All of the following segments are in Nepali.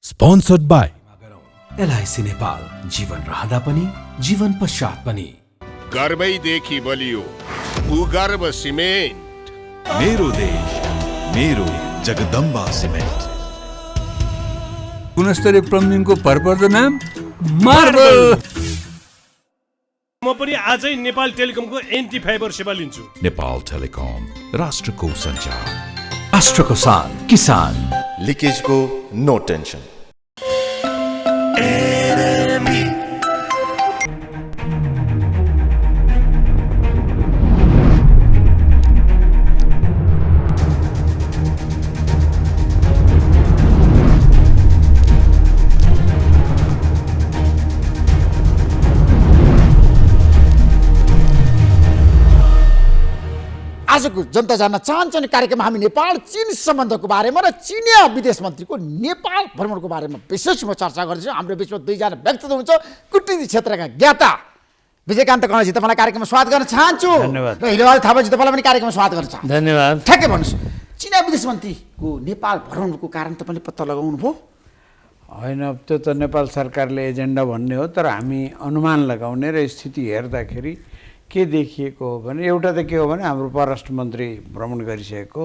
Sponsored by LIC नेपाल, जीवन रहँदा पनि जीवन पश्चात पनि। गर्वैदेखि बलियो भूगर्भ सिमेन्ट। मेरो देश मेरो जगदम्बा सिमेन्ट। गुणस्तरीय प्लम्बिङको भरपर्दो नाम मार्बल। म पनि आजै नेपाल टेलिकमको एन्टी फाइबर सेवा लिन्छु। नेपाल टेलिकम, राष्ट्रको सञ्चार, राष्ट्रको शान, किसान। लिकेजको नो टेन्सन। आजको जनता जान्न चाहन्छन् कार्यक्रममा हामी नेपाल चीन सम्बन्धको बारेमा र चिनिया विदेश मन्त्रीको नेपाल भ्रमणको बारेमा विशेष म चर्चा गर्दैछु। हाम्रो बिचमा दुईजना व्यक्ति हुनुहुन्छ, कूटनीति क्षेत्रका ज्ञाता विजयकान्त कणजी, तपाईँलाई कार्यक्रममा स्वागत गर्न चाहन्छु। धन्यवाद। र हिलबहादुर थापाजी, तपाईँलाई पनि कार्यक्रममा स्वागत गर्न चाहन्छु। धन्यवाद। ठ्याक्कै भन्नुहोस्, चिनिया विदेश मन्त्रीको नेपाल भ्रमणको कारण तपाईँले पत्ता लगाउनु भयो? होइन, त्यो त नेपाल सरकारले एजेन्डा भन्ने हो, तर हामी अनुमान लगाउने र स्थिति हेर्दाखेरि के देखिएको हो भने एउटा त के हो भने हाम्रो परराष्ट्र मन्त्री भ्रमण गरिसकेको,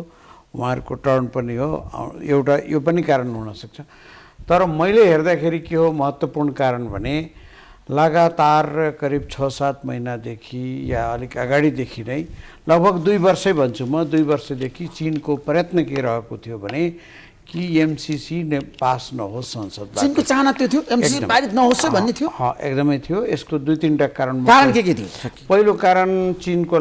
उहाँहरूको टर्न पनि हो, एउटा यो पनि कारण हुनसक्छ। तर मैले हेर्दाखेरि के हो महत्त्वपूर्ण कारण भने लगातार करिब 6-7 महिनादेखि या अलिक अगाडिदेखि नै लगभग 2 वर्षै भन्छु म, 2 वर्षदेखि चिनको प्रयत्न के रहेको थियो भने कि एमसीसी ने पास नहोस् संसदबाट। चिनको चाहना त्यो थियो एमसीसी पारित नहोस् भन्ने थियो। एकदमै थियो। यसको 2-3टा कारण के थियो? पहिलो कारण चिनको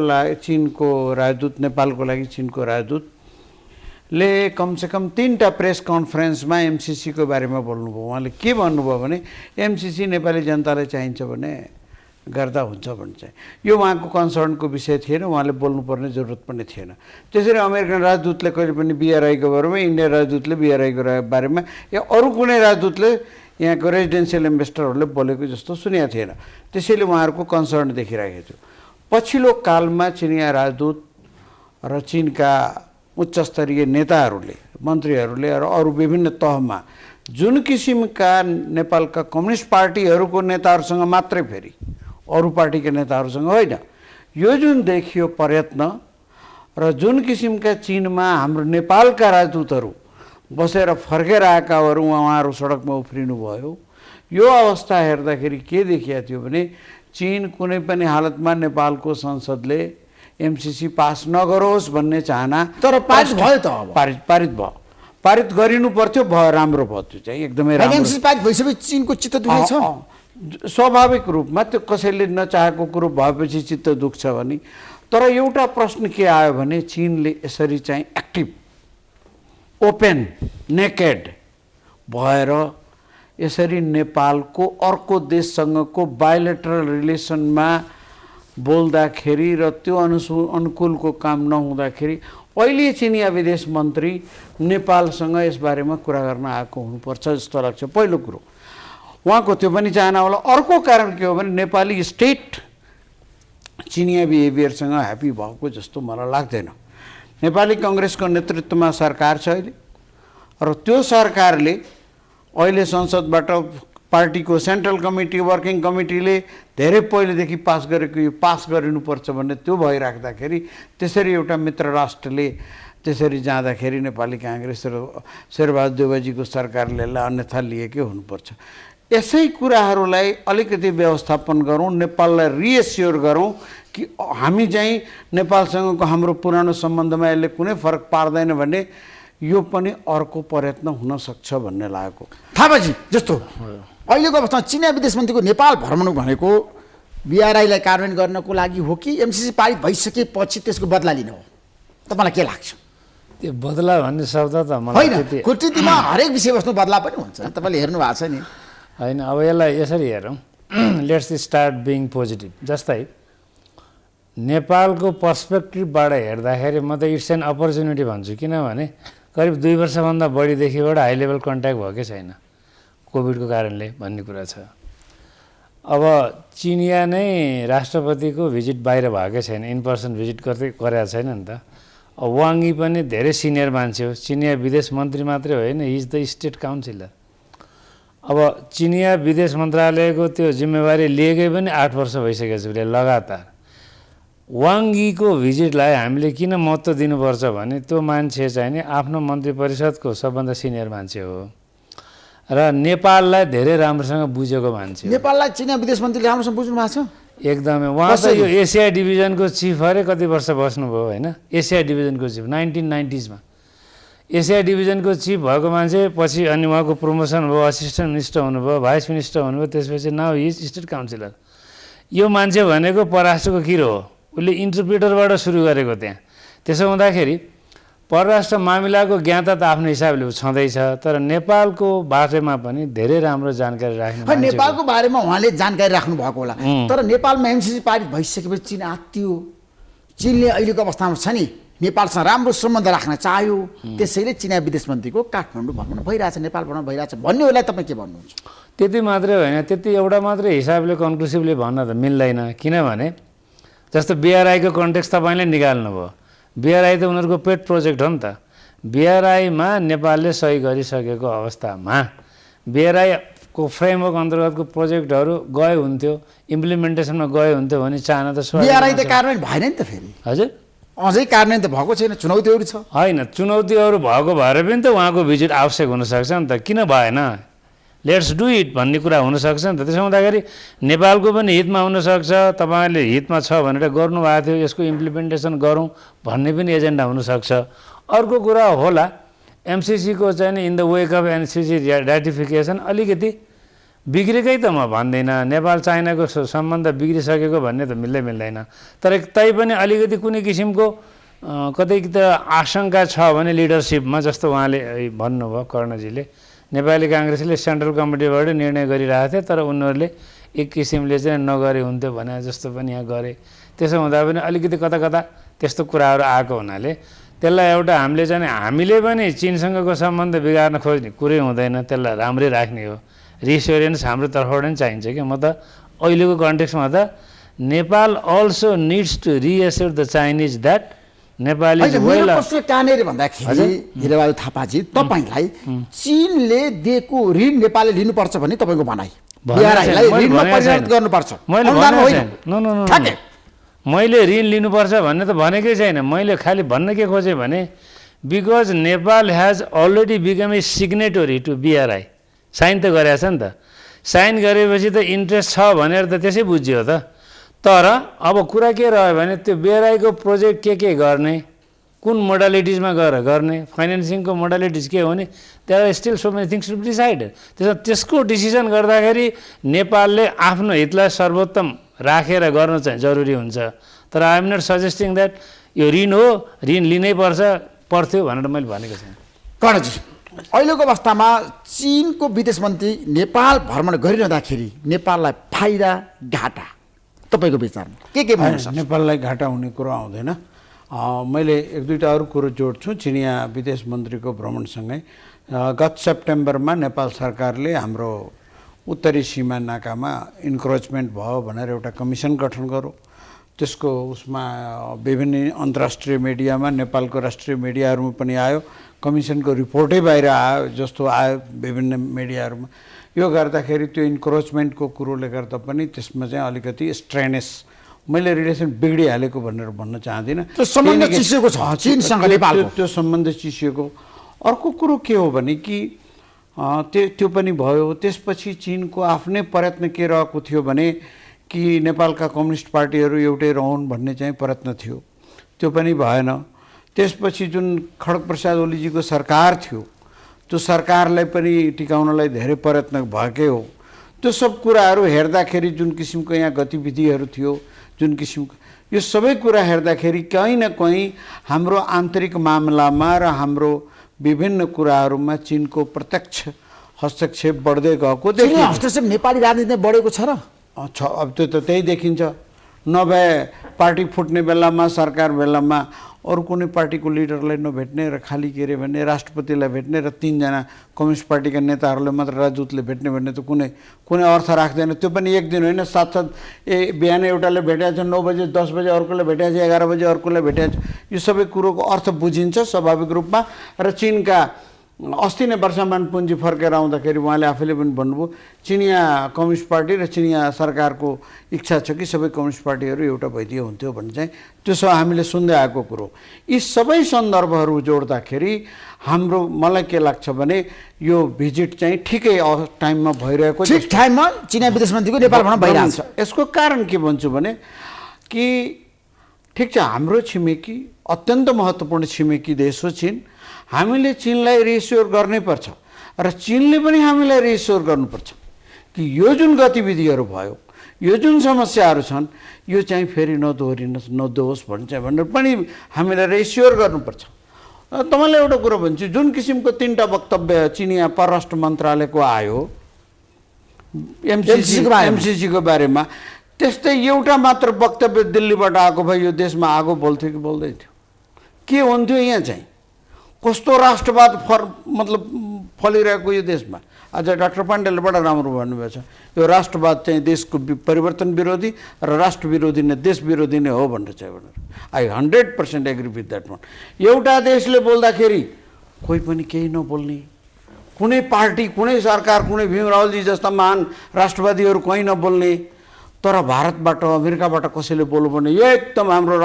राजदूत, नेपालको लागि चिनको राजदूतले कमसेकम 3टा प्रेस कन्फरेन्समा एमसीसीको बारेमा बोल्नुभयो। उहाँले के भन्नुभयो भने एमसीसी नेपाली जनतालाई चाहिन्छ भने गर्दा हुन्छ भन्ने चाहिँ यो उहाँको कन्सर्नको विषय थिएन, उहाँले बोल्नुपर्ने जरुरत पनि थिएन। त्यसरी अमेरिकन राजदूतले कहिले पनि बिआरआईको बारेमा, इन्डियन राजदूतले बिआरआईको बारेमा या अरू कुनै राजदूतले यहाँको रेजिडेन्सियल इन्भेस्टरहरूले बोलेको जस्तो सुनेको थिएन। त्यसैले उहाँहरूको कन्सर्न देखिरहेको थियो। पछिल्लो कालमा चिनिया राजदूत र चिनका उच्चस्तरीय नेताहरूले, मन्त्रीहरूले र अरू विभिन्न तहमा जुन किसिमका नेपालका कम्युनिस्ट पार्टीहरूको नेताहरूसँग मात्रै, फेरि अरू पार्टीका नेताहरूसँग होइन, यो जुन देखियो प्रयत्न र जुन किसिमका चिनमा हाम्रो नेपालका राजदूतहरू बसेर फर्केर आएकाहरू उहाँहरू सडकमा उफ्रिनु भयो, यो अवस्था हेर्दाखेरि के देखिएको थियो भने चिन कुनै पनि हालतमा नेपालको संसदले एमसीसी पास नगरोस् भन्ने चाहना। तर पारित भयो त, अब पारित भयो, पारित गरिनु पर्थ्यो, भयो, राम्रो भयो। त्यो चाहिँ एकदमै राम्रो। एमसीसी पारित भइसकेपछि चिनको चित्त दुखेको छ। स्वाभाविक रूपमा त्यो कसैले नचाहेको कुरो भएपछि चित्त दुख्छ भने। तर एउटा प्रश्न के आयो भने चिनले यसरी चाहिँ एक्टिभ, ओपन, नेकेड भएर यसरी नेपालको अर्को देशसँगको बायोलेटरल रिलेसनमा बोल्दाखेरि र त्यो अनुकूलको काम नहुँदाखेरि अहिले चिनिया विदेश मन्त्री नेपालसँग यसबारेमा कुरा गर्न आएको हुनुपर्छ जस्तो लाग्छ। पहिलो कुरो उहाँको त्यो पनि चाहना होला। अर्को कारण के हो भने नेपाली स्टेट चिनिया बिहेभियरसँग ह्याप्पी भएको जस्तो मलाई लाग्दैन। नेपाली कङ्ग्रेसको नेतृत्वमा सरकार छ अहिले, र त्यो सरकारले अहिले संसदबाट पार्टीको सेन्ट्रल कमिटी, वर्किङ कमिटीले धेरै पहिलेदेखि पास गरेको यो पास गरिनुपर्छ भन्ने त्यो भइराख्दाखेरि त्यसरी एउटा मित्र राष्ट्रले त्यसरी जाँदाखेरि नेपाली काङ्ग्रेस र शेरबहादुर देउवाजीको सरकारले अन्यथा लिएकै हुनुपर्छ। यसै कुराहरूलाई अलिकति व्यवस्थापन गरौँ, नेपाललाई रिएस्योर गरौँ कि हामी चाहिँ नेपालसँगको हाम्रो पुरानो सम्बन्धमा यसले कुनै फरक पार्दैन भन्ने यो पनि अर्को प्रयत्न हुनसक्छ भन्ने लागेको। थापाजी, जस्तो अहिलेको अवस्थामा चिनिया विदेश मन्त्रीको नेपाल भ्रमण भनेको बिआरआईलाई कार्यान्वयन गर्नको लागि हो कि एमसीसी पारित भइसकेपछि त्यसको बदला लिनु हो? तपाईँलाई के लाग्छ? त्यो बदला भन्ने शब्द त मलाई होइन, कूटनीतिमा हरेक विषयवस्तु बदला पनि हुन्छ, तपाईँले हेर्नु भएको छ नि। होइन, अब यसलाई यसरी हेरौँ, लेट्स स्टार्ट बिङ पोजिटिभ। जस्तै नेपालको पर्सपेक्टिभबाट हेर्दाखेरि म त इट्स एन अपर्च्युनिटी भन्छु। किनभने करिब 2 वर्षभन्दा बढीदेखिबाट हाई लेभल कन्ट्याक्ट भएकै छैन कोभिडको कारणले भन्ने कुरा छ। अब चिनिया नै राष्ट्रपतिको भिजिट बाहिर भएकै छैन, इन पर्सन भिजिट गरेको छैन नि त। वाङ यी पनि धेरै सिनियर मान्छे हो, चिनिया विदेश मन्त्री मात्रै होइन, he is the state counsellor. अब चिनिया विदेश मन्त्रालयको त्यो जिम्मेवारी लिएकै पनि 8 वर्ष भइसकेको छ उसले लगातार। वाङ यीको भिजिटलाई हामीले किन महत्त्व दिनुपर्छ भने त्यो मान्छे चाहिँ नि आफ्नो मन्त्री परिषदको सबभन्दा सिनियर मान्छे हो र नेपाललाई धेरै राम्रोसँग बुझेको मान्छे हो। नेपाललाई चिनिया विदेश मन्त्रीले राम्रोसँग बुझ्नु भएको छ। एकदमै उहाँ त यो एसिया डिभिजनको चिफ अरे कति वर्ष बस्नुभयो होइन, एसिया डिभिजनको चिफ 1990s मा एसिया डिभिजनको चिफ भएको मान्छे पछि अनि उहाँको प्रमोसन भयो, असिस्टेन्ट मिनिस्टर हुनुभयो, भाइस मिनिस्टर हुनुभयो, त्यसपछि now he is state counsellor. यो मान्छे भनेको परराष्ट्रको किरो हो, उसले इन्टरप्रिटरबाट सुरु गरेको त्यहाँ। त्यसो हुँदाखेरि परराष्ट्र मामिलाको ज्ञाता त आफ्नो हिसाबले छँदैछ, तर नेपालको बारेमा पनि धेरै राम्रो जानकारी राख्ने मान्छे हो। नेपालको बारेमा उहाँले जानकारी राख्नु भएको होला, तर नेपालमा एमसिसी पारित भइसकेपछि चीन आत्तियो। चीनले अहिलेको अवस्थामा छ नि नेपालसँग राम्रो सम्बन्ध राख्न चाह्यो, त्यसैले चिनिया विदेश मन्त्रीको काठमाडौँ भ्रमण भइरहेछ, नेपाल भ्रमण भइरहेछ भन्ने होला। तपाईँ के भन्नुहुन्छ? त्यति मात्रै होइन, त्यति एउटा मात्रै हिसाबले कन्क्लुसिभली भन्न त मिल्दैन, किनभने जस्तो बिआरआईको कन्टेक्स्ट तपाईँले निकाल्नुभयो। बिआरआई त उनीहरूको पेट प्रोजेक्ट हो नि त। बिआरआईमा नेपालले सही गरिसकेको अवस्थामा बिआरआईको फ्रेमवर्क अन्तर्गतको प्रोजेक्टहरू गए हुन्थ्यो, इम्प्लिमेन्टेसनमा गए हुन्थ्यो भने चाहना त बिआरआई त कार्यान्वयन भएन नि त। फेरि हजुर अझै कार्यान्वयन त भएको छैन, चुनौतीहरू छ। होइन, चुनौतीहरू भएको भएर पनि त उहाँको भिजिट आवश्यक हुनसक्छ नि त, किन भएन, लेट्स डु इट भन्ने कुरा हुनसक्छ नि त। त्यसो हुँदाखेरि नेपालको पनि हितमा हुनसक्छ, तपाईँहरूले हितमा छ भनेर गर्नुभएको थियो, यसको इम्प्लिमेन्टेसन गरौँ भन्ने पनि एजेन्डा हुनसक्छ। अर्को कुरा होला एमसिसीको चाहिँ नि in the wake of MCC ratification अलिकति बिग्रेकै त म भन्दिनँ, नेपाल चाइनाको सम्बन्ध बिग्रिसकेको भन्ने त मिल्दैन, तर तैपनि अलिकति कुनै किसिमको कतै आशंका छ भने लिडरसिपमा, जस्तो उहाँले भन्नुभयो कर्णजीले, नेपाली काङ्ग्रेसले सेन्ट्रल कमिटीबाट निर्णय गरिरहेको थियो, तर उनीहरूले एक किसिमले चाहिँ नगरे हुन्थ्यो भने जस्तो पनि यहाँ गरे। त्यसो हुँदा पनि अलिकति कता कता त्यस्तो कुराहरू आएको हुनाले त्यसलाई एउटा हामीले पनि चिनसँगको सम्बन्ध बिगार्न खोज्ने कुरै हुँदैन, त्यसलाई राम्रै राख्ने हो। रिस्योरेन्स हाम्रो तर्फबाट पनि चाहिन्छ कि म त अहिलेको कन्टेक्स्टमा त Nepal also needs to reassure the Chinese that Nepali प्रश्न कहाँनिर भन्दाखेरि हिराबहादुर थापाजी, तपाईँलाई चीनले दिएको ऋण नेपालले लिनुपर्छ भन्ने तपाईँको भनाइ, बिआरआईलाई ऋणमा परिणत गर्नुपर्छ। मैले ऋण लिनुपर्छ भन्ने त भनेकै छैन। मैले खालि भन्न के खोजेँ भने because Nepal has already become a signatory to BRI, sign त गरेको छ नि त। साइन गरेपछि त इन्ट्रेस्ट छ भनेर त त्यसै बुझ्यो त। तर अब कुरा के रह्यो भने त्यो बिआरआईको प्रोजेक्ट के गर्ने, कुन मोडालिटिजमा गएर गर्ने, फाइनेन्सिङको मोडालिटिज के हो भने there are still so many things to be decided. त्यसको डिसिजन गर्दाखेरि नेपालले आफ्नो हितलाई सर्वोत्तम राखेर गर्न चाहिँ जरुरी हुन्छ। तर आई एम नट सजेस्टिङ द्याट यो ऋण हो, ऋण लिनै पर्थ्यो भनेर मैले भनेको छैन। कर्णजी, अहिलेको अवस्थामा चीनको विदेश मन्त्री नेपाल भ्रमण गरिरहँदाखेरि नेपाललाई फाइदा घाटा तपाईँको विचारमा के भन्नु सक्छ? नेपाललाई घाटा हुने कुरो आउँदैन। मैले एक दुईवटा अरू कुरो जोड्छु चिनिया विदेश मन्त्रीको भ्रमणसँगै। गत सेप्टेम्बरमा नेपाल सरकारले हाम्रो उत्तरी सीमा नाकामा इन्क्रोचमेन्ट भयो भनेर एउटा कमिसन गठन गरौँ। त्यसको उसमा विभिन्न अन्तर्राष्ट्रिय मिडियामा, नेपालको राष्ट्रिय मिडियाहरूमा पनि आयो, कमिसनको रिपोर्टै बाहिर आयो जस्तो आयो विभिन्न मिडियाहरूमा। यो गर्दाखेरि त्यो इन्क्रोचमेन्टको कुरोले गर्दा पनि त्यसमा चाहिँ अलिकति स्ट्रेनेस, मैले रिलेसन बिग्डिहालेको भनेर भन्न चाहदिनँ। त्यो सम्बन्ध चिसिएको छ चीनसँग नेपालको, त्यो सम्बन्ध चिसिएको। अर्को कुरो के हो भने कि त्यो पनि भयो। त्यसपछि चीनको आफ्नै प्रयत्न के रहेको थियो भने कि नेपालका कम्युनिस्ट पार्टीहरू एउटै रहन् भन्ने चाहिँ प्रयत्न थियो, त्यो पनि भएन। त्यसपछि जुन खड्ग प्रसाद ओलीजीको सरकार थियो, त्यो सरकारलाई पनि टिकाउनलाई धेरै प्रयत्न भएकै हो। त्यो सब कुराहरू हेर्दाखेरि जुन किसिमको यहाँ गतिविधिहरू थियो, जुन किसिमको यो सबै कुरा हेर्दाखेरि कहीँ न कहीँ हाम्रो आन्तरिक मामलामा र हाम्रो विभिन्न कुराहरूमा चीनको प्रत्यक्ष हस्तक्षेप बढ्दै गएको देखिन्छ। हस्तक्षेप नेपाली राजनीतिमा बढेको छ र अब त्यो त त्यही देखिन्छ। नभए पार्टी फुट्ने बेलामा, सरकार बेलामा अरू कुनै पार्टीको लिडरलाई नभेट्ने र खालि के अरे भने राष्ट्रपतिलाई भेट्ने र 3 जना कम्युनिस्ट पार्टीका नेताहरूलाई मात्र राजदूतले भेट्ने भन्ने त कुनै अर्थ राख्दैन। त्यो पनि एक दिन होइन, साथसाथ बिहान एउटाले भेटेको छ 9 बजे, 10 बजे अर्कोले भेटेको छ, 11 बजे अर्कोलाई भेटेको छ। यो सबै कुरोको अर्थ बुझिन्छ स्वाभाविक रूपमा। र चीनका अस्ति नै वर्षमान पुँजी फर्केर आउँदाखेरि उहाँले आफैले पनि भन्नुभयो चिनिया कम्युनिस्ट पार्टी र चिनिया सरकारको इच्छा छ कि सबै कम्युनिस्ट पार्टीहरू एउटा भइदिए हुन्थ्यो भन्ने चाहिँ त्यो सब हामीले सुन्दै आएको कुरो। यी सबै सन्दर्भहरू जोड्दाखेरि हाम्रो मलाई के लाग्छ भने यो भिजिट चाहिँ ठिकै टाइममा भइरहेको ठिक टाइममा चिनिया विदेश मन्त्रीको नेपाल भ्रमण भइरहेको छ। यसको कारण के भन्छु भने कि ठिक छ हाम्रो छिमेकी अत्यन्त महत्त्वपूर्ण छिमेकी देश हो चीन। हामीले चीनलाई रिएस्योर गर्नै पर्छ र चीनले पनि हामीलाई रिएस्योर गर्नुपर्छ कि यो जुन गतिविधिहरू भयो, यो जुन समस्याहरू छन् यो चाहिँ फेरि नदोहोस् भनेर पनि हामीलाई रिएस्योर गर्नुपर्छ। तपाईँलाई एउटा कुरो भन्छु, जुन किसिमको 3टा वक्तव्य चिनिया परराष्ट्र मन्त्रालयको आयो एमसिसीको बारेमा, त्यस्तै एउटा मात्र वक्तव्य दिल्लीबाट आएको भए यो देशमा आगो बल्थ्यो कि बल्दैन थियो? के हुन्थ्यो यहाँ चाहिँ? कस्तो राष्ट्रवाद मतलब फलिरहेको यो देशमा। आज डाक्टर पाण्डेले बडा राम्रो भन्नुभएको छ, यो राष्ट्रवाद चाहिँ देशको परिवर्तन विरोधी र राष्ट्र विरोधी नै देश विरोधी नै हो भनेर चाहिँ भनेर I 100% agree with that one. एउटा देशले बोल्दाखेरि कोही पनि केही नबोल्ने, कुनै पार्टी, कुनै सरकार, कुनै भीम रावलजी जस्ता महान राष्ट्रवादीहरू कहीँ नबोल्ने, तर भारतबाट अमेरिकाबाट कसैले बोल्नु भने यो एकदम हाम्रो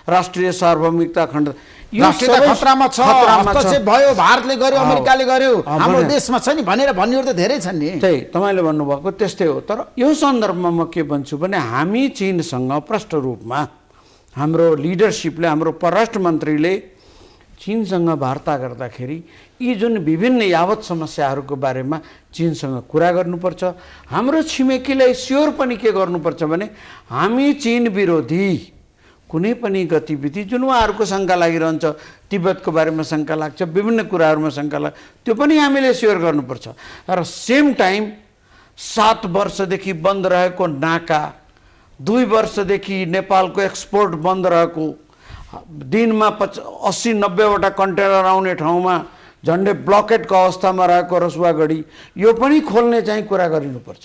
राष्ट्रिय सार्वभौमिकता खण्ड खतरामा छ, हस्तक्षेप भयो, भारतले गर्यो, अमेरिकाले गर्यो, हाम्रो देशमा छ नि भनेर भन्नेहरू त धेरै छन् नि। त्यही तपाईँले भन्नुभएको त्यस्तै हो। तर यो सन्दर्भमा म के भन्छु भने हामी चीनसँग प्रष्ट रूपमा हाम्रो लिडरसिपले, हाम्रो परराष्ट्र मन्त्रीले चीनसँग वार्ता गर्दाखेरि यी जुन विभिन्न यावत समस्याहरूको बारेमा चीनसँग कुरा गर्नुपर्छ। हाम्रो छिमेकीलाई स्योर पनि के गर्नुपर्छ भने हामी चीन विरोधी कुनै पनि गतिविधि जुन उहाँहरूको शङ्का लागिरहन्छ, तिब्बतको बारेमा शङ्का लाग्छ, विभिन्न कुराहरूमा शङ्का लाग्छ, त्यो पनि हामीले स्योर गर्नुपर्छ। र सेम टाइम 7 वर्षदेखि बन्द रहेको नाका, 2 वर्षदेखि नेपालको एक्सपोर्ट बन्द रहेको, दिनमा 80-90वटा कन्टेनर आउने ठाउँमा झन्डै ब्लकेटको अवस्थामा रहेको रसुवागढी, यो पनि खोल्ने चाहिँ कुरा गरिनुपर्छ।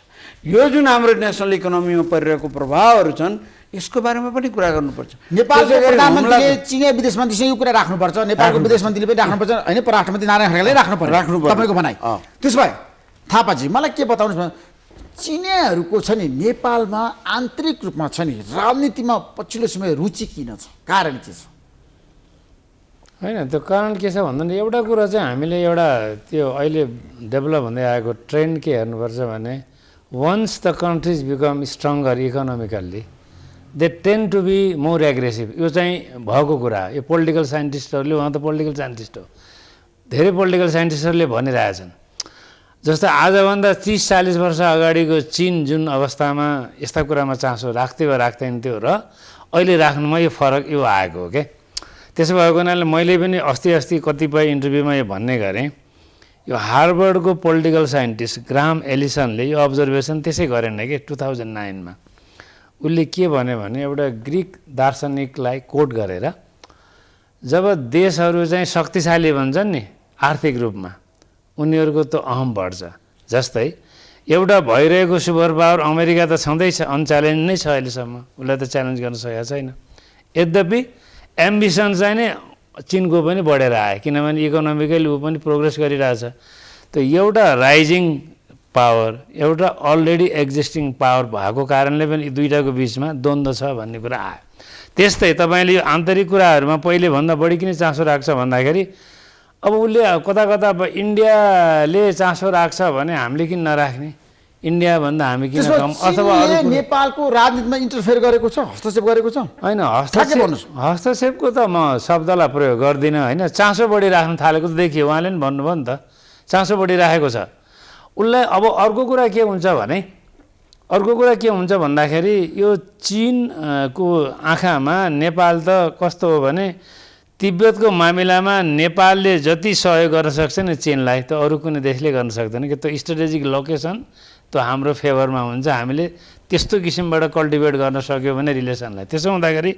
यो जुन हाम्रो नेसनल इकोनोमीमा परिरहेको प्रभावहरू छन् यसको बारेमा पनि कुरा गर्नुपर्छ। नेपालको प्रधानमन्त्रीले चिनिया विदेश मन्त्रीसँग यो कुरा राख्नुपर्छ, नेपालको विदेश मन्त्रीले पनि राख्नुपर्छ, होइन परराष्ट्र मन्त्री नारायण खड्काले राख्नुपर्छ तपाईँको भनाइ। त्यसो भए थापाजी मलाई के बताउनुहोस्, चिनियाहरूको छ नि नेपालमा आन्तरिक रूपमा छ नि राजनीतिमा पछिल्लो समय रुचि किन छ, कारण के छ? होइन त्यो कारण के छ भन्दा नि एउटा कुरा चाहिँ हामीले एउटा त्यो अहिले डेभलप हुँदै आएको ट्रेन्ड के हेर्नुपर्छ भने once the countries become stronger economically they tend to be more aggressive. यो चाहिँ भएको कुरा, यो पोलिटिकल साइन्टिस्टहरूले, उहाँ त पोलिटिकल साइन्टिस्ट हो, धेरै पोलिटिकल साइन्टिस्टहरूले भनिरहेछन्। जस्तो आजभन्दा 30-40 वर्ष अगाडिको चीन जुन अवस्थामा यस्ता कुरामा चासो राख्थ्यो वा राख्दैन थियो र अहिले राख्नुमा यो फरक यो आएको हो क्या। त्यसो भएको हुनाले मैले पनि अस्ति कतिपय इन्टरभ्यूमा यो भन्ने गरेँ, यो हार्वर्डको पोलिटिकल साइन्टिस्ट ग्राहम एलिसनले यो अब्जर्भेसन त्यसै गरेन कि 2009मा। उसले के भन्यो भने एउटा ग्रिक दार्शनिकलाई कोट गरेर जब देशहरू चाहिँ शक्तिशाली भन्छन् नि आर्थिक रूपमा उनीहरूको त अहम बढ्छ। जस्तै एउटा भइरहेको सुपर पावर अमेरिका त छँदैछ, अनच्यालेन्ज नै छ अहिलेसम्म, उसलाई त च्यालेन्ज गर्न सकेको छैन। यद्यपि एम्बिसन चाहिँ नै चिनको पनि बढेर आयो, किनभने इकोनोमिकली ऊ पनि प्रोग्रेस गरिरहेछ। त एउटा राइजिङ पावर, एउटा अलरेडी एक्जिस्टिङ पावर भएको कारणले पनि दुईटाको बिचमा द्वन्द्व छ भन्ने कुरा आयो। त्यस्तै तपाईँले यो आन्तरिक कुराहरूमा पहिले भन्दा बढी किन चासो राख्छ भन्दाखेरि अब उसले कता कता अब इन्डियाले चासो राख्छ भने हामीले किन नराख्ने, इन्डिया भन्दा हामी किन कम, अथवा नेपालको राजनीतिमा इन्टरफेयर गरेको छ, हस्तक्षेप गरेको छ? होइन, हस्तक्षेपको त म शब्दलाई प्रयोग गर्दिनँ। होइन, चासो बढी राख्न थालेको त देखियो, उहाँले पनि भन्नुभयो नि त चासो बढी राखेको छ उसलाई। अब अर्को कुरा के हुन्छ भन्दाखेरि यो चीनको आँखामा नेपाल त कस्तो हो भने तिब्बतको मामिलामा नेपालले जति सहयोग गर्न सक्छ नि चीनलाई त अरू कुनै देशले गर्न सक्दैन कि। त्यो स्ट्रेटेजिक लोकेसन त्यो हाम्रो फेभरमा हुन्छ, हामीले त्यस्तो किसिमबाट कल्टिभेट गर्न सक्यो भने रिलेसनलाई। त्यसो हुँदाखेरि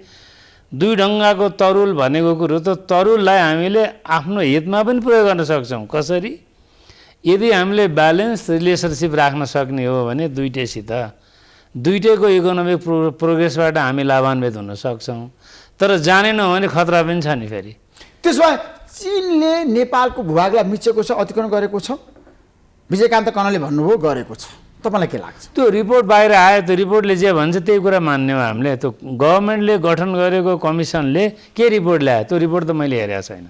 दुई ढङ्गाको तरुल भनेको कुरो त तरुललाई हामीले आफ्नो हितमा पनि प्रयोग गर्न सक्छौँ। कसरी? यदि हामीले ब्यालेन्स रिलेसनसिप राख्न सक्ने हो भने दुइटैको इकोनोमिक प्रोग्रेसबाट हामी लाभान्वित हुन सक्छौँ। तर जानेनौँ भने खतरा पनि छ नि फेरि। त्यसो भए चीनले नेपालको भूभागलाई मिचेको छ, अतिक्रमण गरेको छ, विजयकान्त कणले भन्नुभयो गरेको छ। तपाईँलाई के लाग्छ? त्यो रिपोर्ट बाहिर आयो, त्यो रिपोर्टले जे भन्छ त्यही कुरा मान्ने हो हामीले। त्यो गभर्मेन्टले गठन गरेको कमिसनले के रिपोर्ट ल्यायो त्यो रिपोर्ट त मैले हेरेको छैन।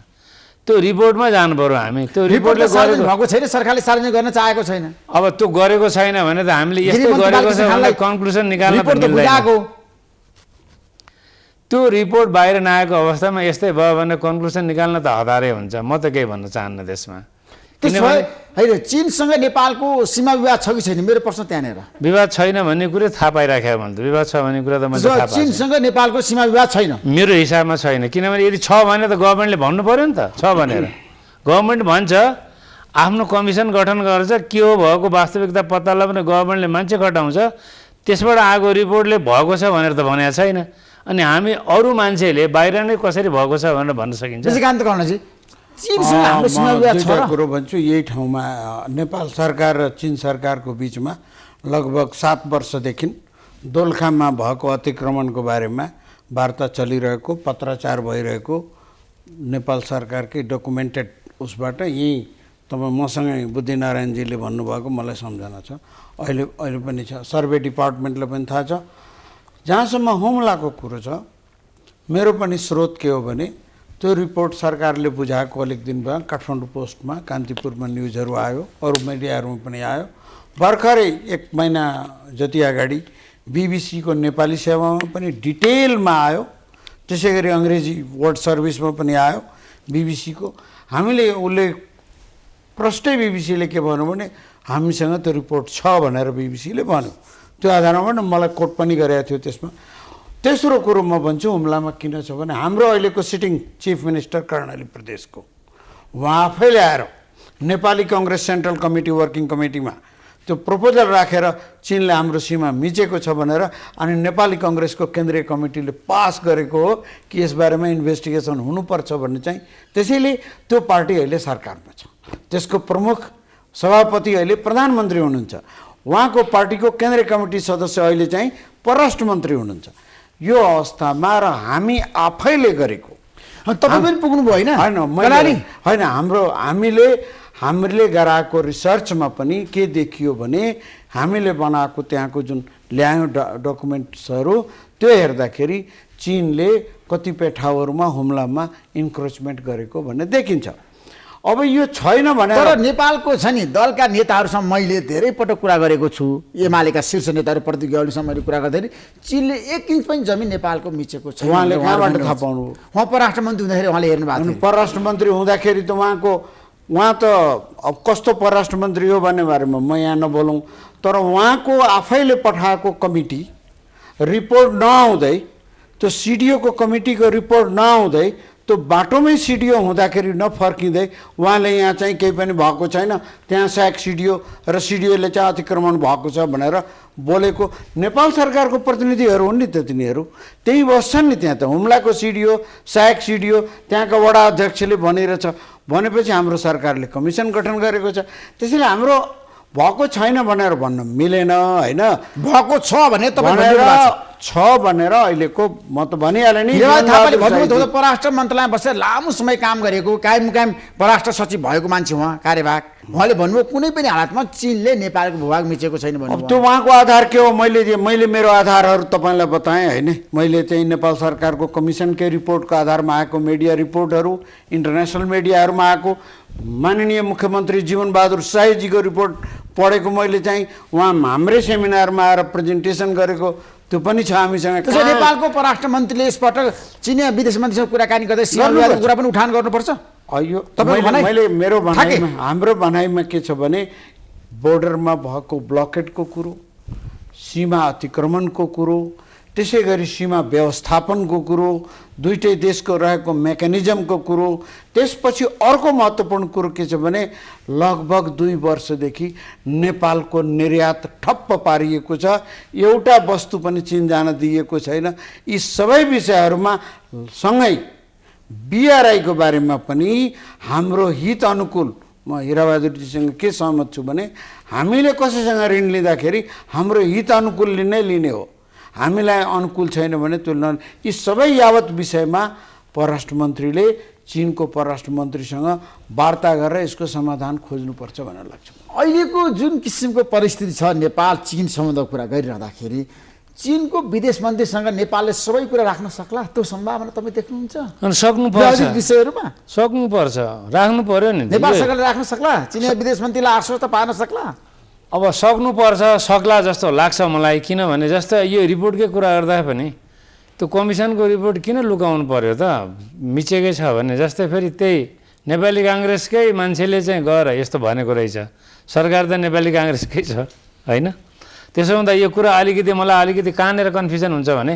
त्यो रिपोर्टमा जानु पर्यो हामी। त्यो रिपोर्टले गरेको भएको छैन, सरकारले सार्वजनिक गर्न चाहेको छैन। अब त्यो गरेको छैन भने त हामीले यस्तो गरेको छ भने कन्क्लुजन निकाल्न त मिल्दैन। त्यो रिपोर्ट बाहिर नआएको अवस्थामा यस्तै भयो भने कन्क्लुजन निकाल्न त हतारै हुन्छ। म त केही भन्न चाहन्न त्यसमा। होइन, चीनसँग नेपालको सीमा विवाद छ कि छैन? मेरो प्रश्न त्यहाँनिर। विवाद छैन भन्ने कुरा थाहा पाइराखेको मैले त। विवाद छ भन्ने कुरा त मैले थाहा पाएँ। चीनसँग नेपालको सीमा विवाद छैन मेरो हिसाबमा छैन। किनभने यदि छ भने त गभर्मेन्टले भन्नु पर्यो नि त छ भनेर। गभर्मेन्ट भन्छ आफ्नो कमिसन गठन गर्छ, के हो भएको वास्तविकता पत्ता लगाउने गभर्मेन्टले मान्छे खटाउँछ, त्यसबाट आएको रिपोर्टले भएको छ भनेर त भनेको छैन। अनि हामी अरू मान्छेले बाहिर नै कसरी भएको छ भनेर भन्न सकिन्छ? विजयकान्त कणजी, चीनसँग हाम्रो सीमा विवाद छ। दुईवटा कुरो भन्छु। यही ठाउँमा नेपाल सरकार र चीन सरकारको बिचमा लगभग 7 वर्षदेखि दोलखामा भएको अतिक्रमणको बारेमा वार्ता चलिरहेको, पत्राचार भइरहेको नेपाल सरकारकै डकुमेन्टेड उसबाट यहीँ तपाईँ मसँगै बुद्धिनारायणजीले भन्नुभएको मलाई सम्झना छ। अहिले पनि छ, सर्वे डिपार्टमेन्टलाई पनि थाहा छ। जहाँसम्म हुम्लाको कुरो छ, मेरो पनि स्रोत के हो भने त्यो रिपोर्ट सरकारले बुझाएको अलिक दिन भयो। काठमाडौँ पोस्टमा, कान्तिपुरमा न्युजहरू आयो, अरू मिडियाहरूमा पनि आयो। भर्खरै 1 महिना जति अगाडि बिबिसीको नेपाली सेवामा पनि डिटेलमा आयो। त्यसै गरी अङ्ग्रेजी वर्ल्ड सर्भिसमा पनि आयो बिबिसीको। हामीले उसले प्रष्टै बिबिसीले के भन्यो भने हामीसँग त्यो रिपोर्ट छ भनेर बिबिसीले भन्यो। त्यो आधारमा मलाई कोट पनि गरेको थियो त्यसमा। तेस्रो कुरो म भन्छु हुम्लामा किन छ भने हाम्रो अहिलेको सिटिङ चिफ मिनिस्टर कर्णाली प्रदेशको उहाँ आफैले आएर Nepali Congress central committee working कमिटीमा त्यो प्रपोजल राखेर चीनले हाम्रो सीमा मिचेको छ भनेर अनि नेपाली कङ्ग्रेसको केन्द्रीय कमिटीले पास गरेको हो कि यसबारेमा इन्भेस्टिगेसन हुनुपर्छ भन्ने चाहिँ। त्यसैले त्यो पार्टी अहिले सरकारमा छ, त्यसको प्रमुख सभापति अहिले प्रधानमन्त्री हुनुहुन्छ, उहाँको पार्टीको केन्द्रीय कमिटी सदस्य अहिले चाहिँ परराष्ट्र मन्त्री हुनुहुन्छ। यो अवस्थामा र हामी आफैले गरेको तपाईँ पनि पुग्नुभयो होइन हामीले गराएको रिसर्चमा पनि के देखियो भने हामीले बनाएको त्यहाँको जुन ल्यायौँ डकुमेन्ट्सहरू त्यो हेर्दाखेरि चीनले कतिपय ठाउँहरूमा हुम्लामा इन्क्रोचमेन्ट गरेको भन्ने देखिन्छ। अब यो छैन भने तर नेपालको छ नि दलका नेताहरूसँग मैले धेरै पटक कुरा गरेको छु, एमालेका शीर्ष नेताहरू प्रतिनिधिहरूसँग मैले कुरा गर्दाखेरि चीनले 1 इन्च पनि जमिन नेपालको मिचेको छैन। उहाँले कहाँबाट थाहा पाउनु? उहाँ परराष्ट्र मन्त्री हुँदाखेरि उहाँले हेर्नु भएको थियो। परराष्ट्र मन्त्री हुँदाखेरि त उहाँ त अब कस्तो परराष्ट्र मन्त्री हो भन्ने बारेमा म यहाँ नबोलौँ, तर उहाँको आफैले पठाएको कमिटी रिपोर्ट नआउँदै, त्यो सिडिओको कमिटीको रिपोर्ट नआउँदै, त्यो बाटोमै सिडिओ हुँदाखेरि नफर्किँदै उहाँले यहाँ चाहिँ केही पनि भएको छैन, त्यहाँ सहायक सिडिओ र सिडिओले चाहिँ अतिक्रमण भएको छ भनेर बोलेको नेपाल सरकारको प्रतिनिधिहरू हुन् नि त, तिनीहरू त्यही बस्छन् नि त्यहाँ त। हुम्लाको सिडिओ, सहायक सिडिओ, त्यहाँका वडा अध्यक्षले भनिरहेछ, भनेपछि हाम्रो सरकारले कमिसन गठन गरेको छ। त्यसैले हाम्रो भएको छैन भनेर भन्न मिलेन होइन। भएको छ भने भनेर अहिलेको म त भनिहालेँ नि। परराष्ट्र मन्त्रालयमा बसेर लामो समय काम गरेको कायम परराष्ट्र सचिव भएको मान्छे उहाँ कार्यवाहक, उहाँले भन्नुभयो कुनै पनि हालतमा चीनले नेपालको भूभाग मिचेको छैन भन्नुभयो। अब त्यो उहाँको आधार के हो? मैले मेरो आधारहरू तपाईँलाई बताएँ होइन। मैले चाहिँ नेपाल सरकारको कमिसनकै रिपोर्टको आधारमा आएको मिडिया रिपोर्टहरू, इन्टरनेसनल मिडियाहरूमा आएको माननीय मुख्यमन्त्री जीवनबहादुर शाहीजीको रिपोर्ट पढेको मैले चाहिँ, उहाँ हाम्रै सेमिनारमा आएर प्रेजेन्टेसन गरेको त्यो पनि छ हामीसँग। नेपालको परराष्ट्र मन्त्रीले यसपटक चिनिया विदेश मन्त्रीसँग कुराकानी गर्दै सीमा विवादको कुरा पनि उठान गर्नुपर्छ। मैले मेरो भनाइमा, हाम्रो भनाइमा के छ भने बोर्डरमा भएको ब्लकेटको कुरो, सीमा अतिक्रमणको कुरो, त्यसै गरी सीमा व्यवस्थापनको कुरो, दुईटै देशको रहेको मेकानिजमको कुरो, त्यसपछि अर्को महत्त्वपूर्ण कुरो के छ भने लगभग 2 वर्षदेखि नेपालको निर्यात ठप्प पारिएको छ, एउटा वस्तु पनि चीन जान दिएको छैन। यी सबै विषयहरूमा सँगै बिआरआईको बारेमा पनि हाम्रो हित अनुकूल, म हिराबहादुरजीसँग के सहमत छु भने हामीले कसैसँग ऋण लिँदाखेरि हाम्रो हित अनुकूल नै लिने हो, हामीलाई अनुकूल छैन भने त्यो यी सबै यावत विषयमा परराष्ट्र मन्त्रीले चीनको परराष्ट्र मन्त्रीसँग वार्ता गरेर यसको समाधान खोज्नुपर्छ भनेर लाग्छ। अहिलेको जुन किसिमको परिस्थिति छ नेपाल चीन सम्बन्धको कुरा गरिरहँदाखेरि चीनको विदेश मन्त्रीसँग नेपालले सबै कुरा राख्न सक्ला त्यो सम्भावना तपाईँ देख्नुहुन्छ? अनि सक्नुपर्छ, विषयहरूमा सक्नुपर्छ, राख्नु पर्यो नि। नेपालसँग राख्न सक्ला? चिनिया विदेश मन्त्रीलाई आश्वस्त पार्न सक्ला? अब सक्नुपर्छ, सक्ला जस्तो लाग्छ मलाई। किनभने जस्तो यो रिपोर्टकै कुरा गर्दा पनि त्यो कमिसनको रिपोर्ट किन लुकाउनु पर्यो त? मिचेकै छ भने जस्तै फेरि त्यही नेपाली काङ्ग्रेसकै मान्छेले चाहिँ गएर यस्तो भनेको रहेछ। सरकार त नेपाली काङ्ग्रेसकै छ होइन? त्यसो हुँदा यो कुरा अलिकति मलाई अलिकति कहाँनिर कन्फ्युजन हुन्छ भने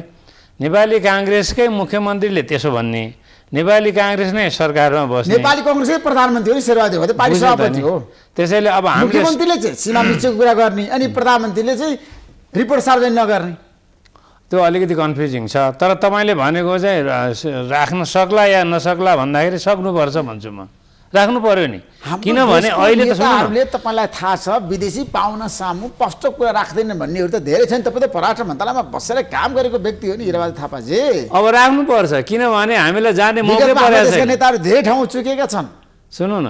नेपाली काङ्ग्रेसकै मुख्यमन्त्रीले त्यसो भन्ने, नेपाली काङ्ग्रेस नै सरकारमा बस्ने। नेपाली काङ्ग्रेसकै प्रधानमन्त्री हो नि, शेरबहादुर हो, पार्टी सभापति हो। त्यसैले अब हामीले मुख्यमन्त्रीले चाहिँ सीमा मिचेको कुरा गर्ने अनि प्रधानमन्त्रीले चाहिँ रिपोर्ट सार्वजनिक नगर्ने, त्यो अलिकति कन्फ्युजिङ छ। तर तपाईँले भनेको चाहिँ राख्न सक्ला या नसक्ला भन्दाखेरि सक्नुपर्छ भन्छु म, राख्नु पर्यो नि। किनभने अहिले त नेताहरूले तपाईँलाई थाहा छ विदेशी पाहुना सामु स्पष्ट कुरा राख्दैन भन्नेहरू त धेरै छन्। तपाईँ त परराष्ट्र मन्त्रालयमा बसेर काम गरेको व्यक्ति हो नि हीराबहादुर थापाजी। अब राख्नुपर्छ, किनभने हामीलाई जाने मौका विगतमा परेको देशका छैन। नेताहरू धेरै ठाउँ चुकेका छन्। सुन्नु न,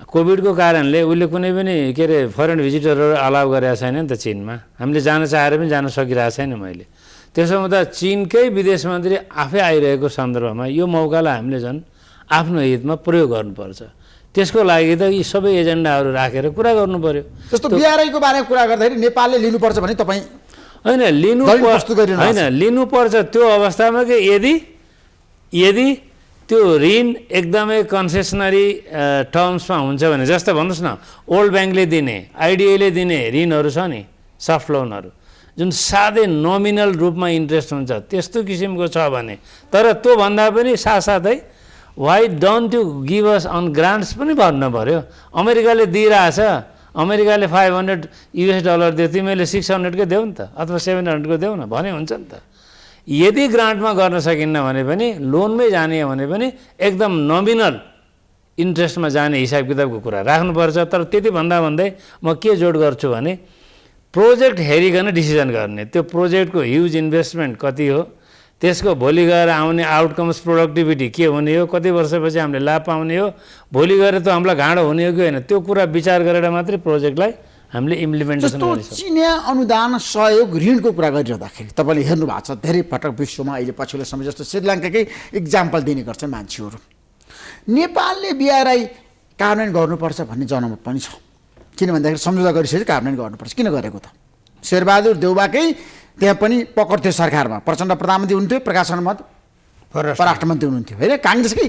कोभिडको कारणले उसले कुनै पनि के अरे फरेन भिजिटरहरू अलाउ गरेका छैन नि त चीनमा। हामीले जान चाहेर पनि जान सकिरहेको छैन मैले। त्यसो हुँदा चीनकै विदेश मन्त्री आफै आइरहेको सन्दर्भमा यो मौकालाई हामीले झन् आफ्नो हितमा प्रयोग गर्नुपर्छ। त्यसको लागि त यी सबै एजेन्डाहरू राखेर कुरा गर्नु पर्यो। जस्तो बिआरआईको बारेमा कुरा गर्दाखेरि नेपालले लिनुपर्छ भने तपाईँ होइन लिनुपर्छ त्यो अवस्थामा कि यदि त्यो ऋण एकदमै कन्सेसनरी टर्म्समा हुन्छ भने, जस्तो भन्नुहोस् न ओल्ड ब्याङ्कले दिने, आइडिआईले दिने ऋणहरू छ नि, सफ्ट लोनहरू जुन साधै नोमिनल रूपमा इन्ट्रेस्ट हुन्छ त्यस्तो किसिमको छ भने, तर त्योभन्दा पनि साथसाथै why don't you give us on grants पनि भन्नु पऱ्यो। अमेरिकाले दिइरहेछ, अमेरिकाले $500 दियो, तिमीले 600 देऊ नि त, अथवा 700 देऊ न भने हुन्छ नि त। यदि ग्रान्टमा गर्न सकिन्न भने पनि लोनमै जाने हो भने पनि एकदम नोमिनल इन्ट्रेस्टमा जाने हिसाब किताबको कुरा राख्नुपर्छ। तर त्यति भन्दै म के जोड गर्छु भने प्रोजेक्ट हेरिकन डिसिजन गर्ने। त्यो प्रोजेक्टको ह्युज इन्भेस्टमेन्ट कति हो, त्यसको भोलि गएर आउने आउटकम्स प्रोडक्टिभिटी के हुने हो, कति वर्षपछि हामीले लाभ पाउने हो, भोलि गएर त हामीलाई घाँडो हुने हो कि होइन, त्यो कुरा विचार गरेर मात्रै प्रोजेक्टलाई हामीले इम्प्लिमेन्टेसन गर्न सक्छौँ। चिनिया अनुदान सहयोग ऋणको कुरा गरिरहँदाखेरि तपाईँले हेर्नु भएको छ धेरै पटक विश्वमा अहिले पछिल्लो समय जस्तो श्रीलङ्काकै इक्जाम्पल दिने गर्छन् मान्छेहरू। नेपालले बिआरआई कार्यान्वयन गर्नुपर्छ भन्ने जनमत पनि छ। किन भन्दाखेरि सम्झौता गरिसकेपछि कार्यान्वयन गर्नुपर्छ। किन गरेको त? शेरबहादुर देउबाकै त्यहाँ पनि पकड थियो सरकारमा, प्रचण्ड प्रधानमन्त्री हुन्थ्यो, प्रकाश शर्मा परराष्ट्र मन्त्री हुनुहुन्थ्यो होइन, काङ्ग्रेसकै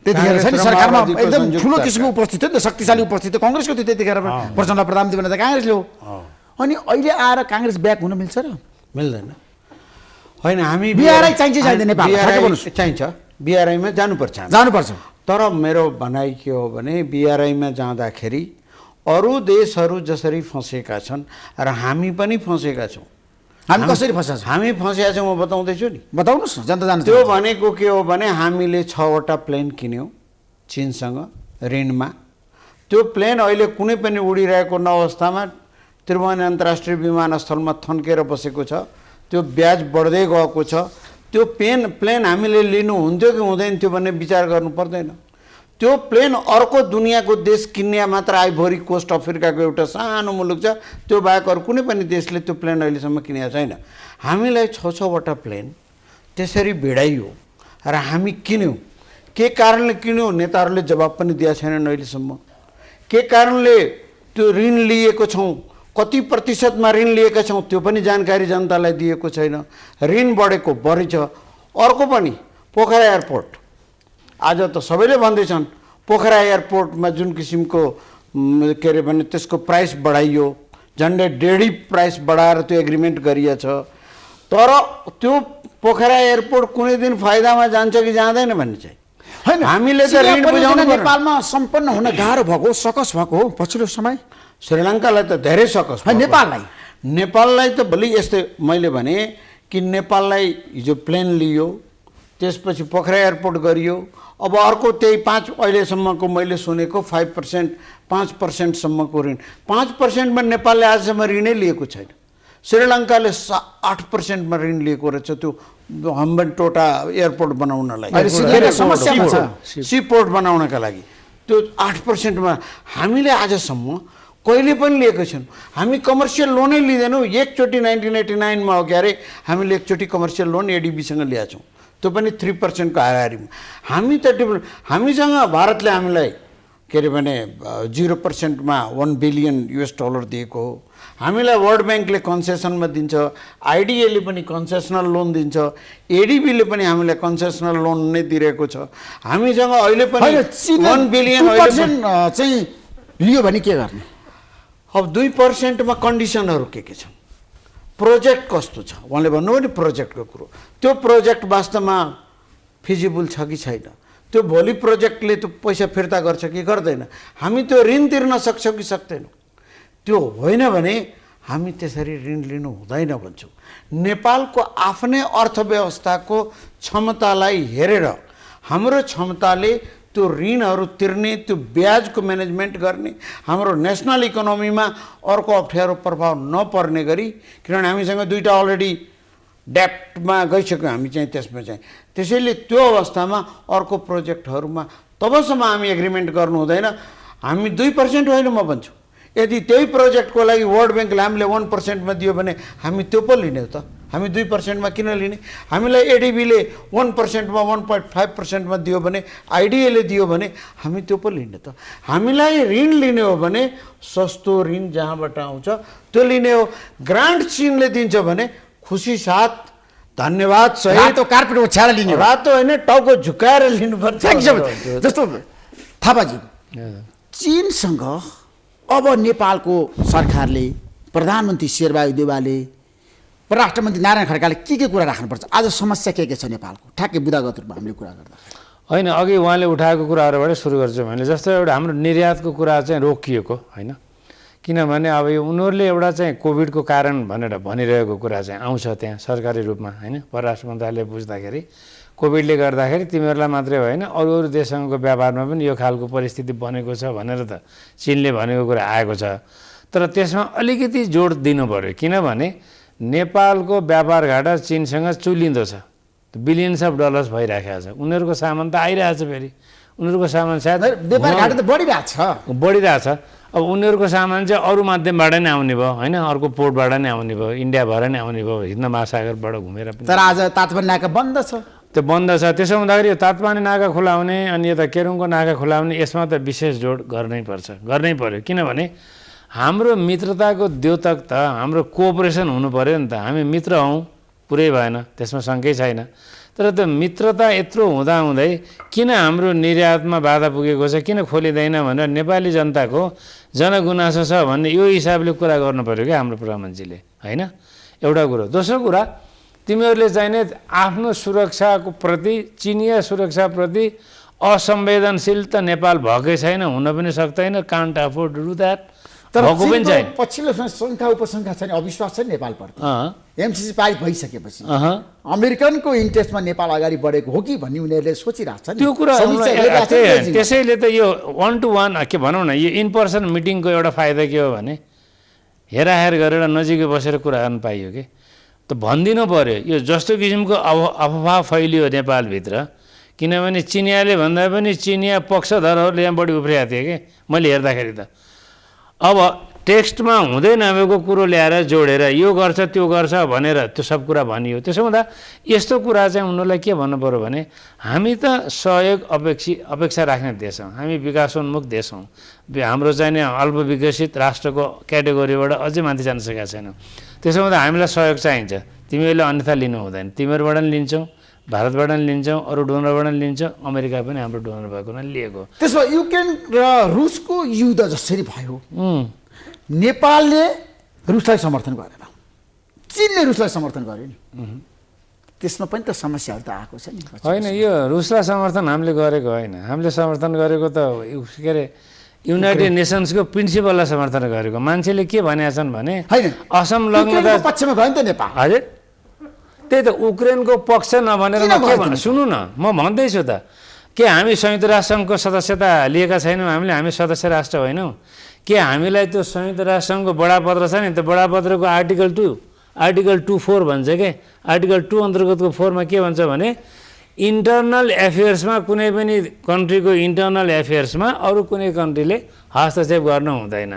त्यतिखेर छ नि सरकारमा एकदम ठुलो किसिमको उपस्थित थियो नि त, शक्तिशाली उपस्थित थियो, कङ्ग्रेसको थियो त्यतिखेर प्रचण्ड प्रधानमन्त्री भनेर त काङ्ग्रेसले हो। अनि अहिले आएर काङ्ग्रेस ब्याक हुन मिल्छ र? मिल्दैन होइन। हामी बिआरआई चाहिन्छ चाहिँदैन? नेपाल चाहिन्छ, बिआरआईमा जानुपर्छ। तर मेरो भनाइ के हो भने बिआरआईमा जाँदाखेरि अरू देशहरू जसरी फँसेका छन् र हामी पनि फँसेका छौँ। हामी कसरी फँसेका छौँ? हामी फँसेका छौँ, म बताउँदैछु नि, बताउनुहोस् न, जनता जान्छ। त्यो भनेको के हो भने हामीले 6वटा प्लेन किन्यौँ चीनसँग ऋणमा। त्यो प्लेन अहिले कुनै पनि उडिरहेको अवस्थामा त्रिभुवन अन्तर्राष्ट्रिय विमानस्थलमा थन्केर बसेको छ, त्यो ब्याज बढ्दै गएको छ। त्यो प्लेन हामीले लिनु हुन्थ्यो कि हुँदैन थियो भन्ने विचार गर्नु पर्दैन। त्यो प्लेन अर्को दुनियाँको देश किन्ने मात्र आइभोरी कोस्ट अफ्रिकाको एउटा सानो मुलुक छ, त्यो बाहेक अरू कुनै पनि देशले त्यो प्लेन अहिलेसम्म किनेको छैन। हामीलाई 6-6वटा प्लेन त्यसरी भिडाइयो र हामी किन्यौँ। के कारणले किन्यौँ नेताहरूले जवाब पनि दिएका छैनन् अहिलेसम्म। के कारणले त्यो ऋण लिएको छौँ, कति प्रतिशतमा ऋण लिएका छौँ त्यो पनि जानकारी जनतालाई दिएको छैन। ऋण बढेको बढी छ। अर्को पनि पोखरा एयरपोर्ट, आज त सबैले भन्दैछन् पोखरा एयरपोर्टमा जुन किसिमको के अरे भने त्यसको प्राइस बढाइयो, झन्डै 1.5 प्राइस बढाएर त्यो एग्रिमेन्ट गरिएछ। तर त्यो पोखरा एयरपोर्ट कुनै दिन फाइदामा जान्छ कि जाँदैन भन्ने चाहिँ होइन। हामीले त ऋण बुझाउनु पर्यो। नेपालमा सम्पन्न हुन गाह्रो भएको सकस भएको हो पछिल्लो समय। श्रीलङ्कालाई त धेरै सकस, नेपाललाई त भोलि यस्तै मैले भने कि नेपाललाई हिजो प्लेन लियो, त्यसपछि पोखरा एयरपोर्ट गरियो, अब अर्को त्यही 5 अहिलेसम्मको मैले सुनेको 5% 5%सम्मको ऋण। 5%मा नेपालले आजसम्म ऋणै लिएको छैन। श्रीलङ्काले 8%मा ऋण लिएको रहेछ त्यो हम्बनटोटा एयरपोर्ट बनाउनलाई, अहिले श्रीलङ्का समस्यामा छ। सीपोर्ट बनाउनका लागि त्यो 8%मा हामीले आजसम्म कहिले पनि लिएको छैनौँ। हामी कमर्सियल लोनै लिँदैनौँ। एकचोटि 1989मा हो क्यारे हामीले एकचोटि कमर्सियल लोन एडिबीसँग ल्याएको छौँ, त्यो पनि 3%को हाराहारीमा। हामी त हामीसँग भारतले हामीलाई के अरे भने 0%मा $1 बिलियन दिएको हो। हामीलाई वर्ल्ड ब्याङ्कले कन्सेसनमा दिन्छ, आइडिएले पनि कन्सेसनल लोन दिन्छ, एडिबीले पनि हामीलाई कन्सेसनल लोन नै दिइरहेको छ। हामीसँग अहिले पनि 1 बिलियन चाहिँ लियो भने के गर्ने? अब 2%मा कन्डिसनहरू के छन्, प्रोजेक्ट कस्तो छ, उहाँले भन्नुभयो नि प्रोजेक्टको कुरो, त्यो प्रोजेक्ट वास्तवमा फिजिबल छ कि छैन, त्यो भोलि प्रोजेक्टले त्यो पैसा फिर्ता गर्छ कि गर्दैन, हामी त्यो ऋण तिर्न सक्छौँ कि सक्दैनौँ। त्यो होइन भने हामी त्यसरी ऋण लिनु हुँदैन भन्छौँ। नेपालको आफ्नै अर्थव्यवस्थाको क्षमतालाई हेरेर हाम्रो क्षमताले त्यो ऋणहरू तिर्ने, त्यो ब्याजको म्यानेजमेन्ट गर्ने, हाम्रो नेसनल इकोनोमीमा अर्को अप्ठ्यारो प्रभाव नपर्ने गरी, किनभने हामीसँग दुईवटा अलरेडी डेप्टमा गइसक्यो हामी चाहिँ त्यसमा चाहिँ, त्यसैले त्यो अवस्थामा अर्को प्रोजेक्टहरूमा तबसम्म हामी एग्रिमेन्ट गर्नु हुँदैन। हामी 2% होइन म भन्छु, यदि त्यही प्रोजेक्टको लागि वर्ल्ड ब्याङ्कले हामीले 1%मा दियो भने हामी त्यो पो लिने हो त, हामी 2%मा किन लिने? हामीलाई एडिबीले 1%मा 1.5%मा दियो भने, आइडिएले दियो भने हामी त्यो पो लिने त। हामीलाई ऋण लिने हो भने सस्तो ऋण जहाँबाट आउँछ त्यो लिने हो। ग्रान्ट चीनले दिन्छ भने खुसी साथ धन्यवाद सहित रातो कार्पेट ओछ्याएर लिने हो। रातो होइन, टाउको झुकाएर लिनुपर्छ। जस्तो थापाजी, चीनसँग अब नेपालको सरकारले, प्रधानमन्त्री शेरबहादुर देउवाले, परराष्ट्र मन्त्री नारायण खड्काले के कुरा राख्नुपर्छ? आज समस्या के छ नेपालको, ठ्याक्कै बुदागत रूपमा हामीले कुरा गर्दा? होइन, अघि उहाँले उठाएको कुराहरूबाट सुरु गर्छु मैले। जस्तो एउटा हाम्रो निर्यातको कुरा चाहिँ रोकिएको होइन, किनभने अब यो उनीहरूले एउटा चाहिँ कोभिडको कारण भनेर भनिरहेको कुरा चाहिँ आउँछ त्यहाँ सरकारी रूपमा होइन। परराष्ट्र मन्त्रालयले बुझ्दाखेरि कोभिडले गर्दाखेरि तिमीहरूलाई मात्रै होइन अरू अरू देशसँगको व्यापारमा पनि यो खालको परिस्थिति बनेको छ भनेर त चीनले भनेको कुरा आएको छ। तर त्यसमा अलिकति जोड दिनु पऱ्यो, किनभने नेपालको व्यापार घाटा चीनसँग चुलिँदो छ, बिलियन्स अफ डलर्स भइराखेको छ। उनीहरूको सामान त आइरहेछ, फेरि उनीहरूको सामान सायद व्यापार घाटा त बढिरहेछ। अब उनीहरूको सामान चाहिँ अरू माध्यमबाट नै आउने भयो होइन, अर्को पोर्टबाट नै आउने भयो, इन्डिया भएर नै आउने भयो, हिन्द महासागरबाट घुमेर पनि। तर आज तातपानी नाका बन्द छ, त्यो बन्द छ। त्यसो हुँदाखेरि यो तातपानी नाका खुलाउने अनि यता केरुङको नाका खुलाउने यसमा त विशेष जोड गर्नै पर्यो, किनभने हाम्रो मित्रताको द्योतक त हाम्रो कोअपरेसन हुनु पऱ्यो नि त। हामी मित्र हौँ, पुरै भएन, त्यसमा शङ्कै छैन। तर त्यो मित्रता यत्रो हुँदाहुँदै किन हाम्रो निर्यातमा बाधा पुगेको छ, किन खोलिँदैन भनेर नेपाली जनताको जनगुनासो छ भन्ने यो हिसाबले कुरा गर्नु पऱ्यो क्या हाम्रो प्रधानमन्त्रीले होइन, एउटा कुरो। दोस्रो कुरा, तिमीहरूले चाहिने आफ्नो सुरक्षाको प्रति, चिनिया सुरक्षाप्रति असंवेदनशील त नेपाल भएकै छैन, हुन पनि सक्दैन, can't afford to do that, भएको पनि छैन। पछिल्लो सङ्ख्या उपसङ्ख्या छैन, अविश्वास छ नेपालप्रति। एमसिसी पारित भइसकेपछि अमेरिकनको इन्ट्रेस्टमा नेपाल अगाडि बढेको हो कि भन्ने उनीहरूले सोचिरहेको छ। त्यो कुरा त्यसैले त यो 1-to-1 के भनौँ न, यो इन पर्सन मिटिङको एउटा फाइदा के हो भने हेराहेर गरेर नजिकै बसेर कुरा गर्न पाइयो कि। त भनिदिनु पऱ्यो यो जस्तो किसिमको अफवाह फैलियो नेपालभित्र, किनभने चिनियाले भन्दा पनि चिनिया पक्षधरहरूले यहाँ बढी उफ्रिएको थिए कि मैले हेर्दाखेरि त। अब टेक्स्टमा हुँदै नभएको कुरो ल्याएर जोडेर यो गर्छ त्यो गर्छ भनेर त्यो सब कुरा भनियो। त्यसो हुँदा यस्तो कुरा चाहिँ उनीहरूलाई के भन्नु पऱ्यो भने हामी त सहयोग अपेक्षा राख्ने देश हौँ, हामी विकासोन्मुख देश हौँ, हाम्रो चाहिँ नि अल्पविकसित राष्ट्रको क्याटेगोरीबाट अझै माथि जान सकेका छैनौँ। त्यसो हुँदा हामीलाई सहयोग चाहिन्छ, तिमीहरूले अन्यथा लिनु हुँदैन। तिमीहरूबाट पनि लिन्छौँ, भारतबाट पनि लिन्छौँ, अरू डोनरबाट पनि लिन्छौँ, अमेरिका पनि हाम्रो डोनर भएको लिएको। त्यसो युक्रेन र रुसको युद्ध जसरी भयो, नेपालले रुसलाई समर्थन गरेन, चीनले रुसलाई समर्थन गर्यो नि, त्यसमा पनि त समस्याहरू त आएको छ नि। होइन, यो रुसलाई समर्थन हामीले गरेको होइन, हामीले समर्थन गरेको त के अरे युनाइटेड नेसन्सको प्रिन्सिपललाई समर्थन गरेको। मान्छेले के भनेका छन् भने असंलग्नता पक्षमा गयो नि त नेपाल। हजुर, त्यही त उक्रेनको पक्ष नभनेर म के भन्नु, सुन्नु न, म भन्दैछु त के हामी संयुक्त राष्ट्रसङ्घको सदस्यता लिएका छैनौँ, हामी सदस्य राष्ट्र होइनौँ के? हामीलाई त्यो संयुक्त राष्ट्रसङ्घको बडापत्र छ नि, त्यो बडापत्रको आर्टिकल 2 आर्टिकल 2(4) भन्छ के आर्टिकल 2 अन्तर्गतको 4 मा के भन्छ भने इन्टरनल एफेयर्समा कुनै पनि कन्ट्रीको इन्टरनल एफेयर्समा अरू कुनै कन्ट्रीले हस्तक्षेप गर्न हुँदैन।